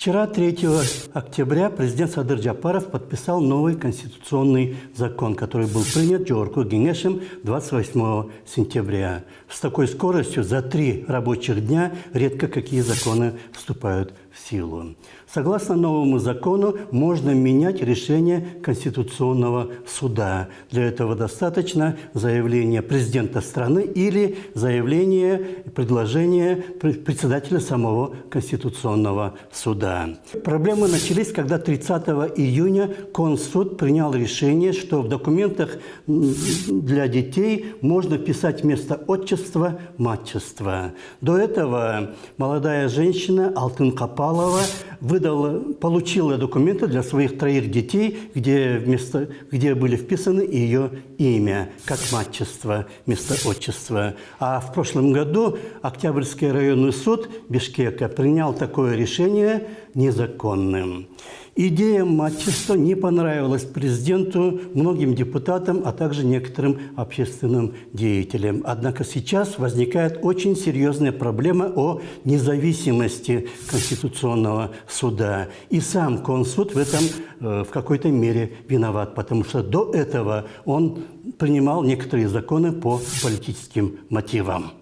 Вчера, 3 октября, президент Садыр Джапаров подписал новый конституционный закон, который был принят Джорку Генешем 28 сентября. С такой скоростью за 3 рабочих дня редко какие законы вступают в силу. Согласно новому закону, можно менять решение Конституционного суда. Для этого достаточно заявления президента страны или заявления, предложения председателя самого Конституционного суда. Проблемы начались, когда 30 июня Консуд принял решение, что в документах для детей можно писать вместо отчества «матчество». До этого молодая женщина Алтын Капалова получила документы для своих 3 детей, где были вписаны ее имя, как матчество вместо отчества. А в прошлом году Октябрьский районный суд Бишкека принял такое решение незаконным. Идея матчества не понравилась президенту, многим депутатам, а также некоторым общественным деятелям. Однако сейчас возникает очень серьезная проблема о независимости Конституционного суда. И сам Консуд в этом в какой-то мере виноват, потому что до этого он принимал некоторые законы по политическим мотивам.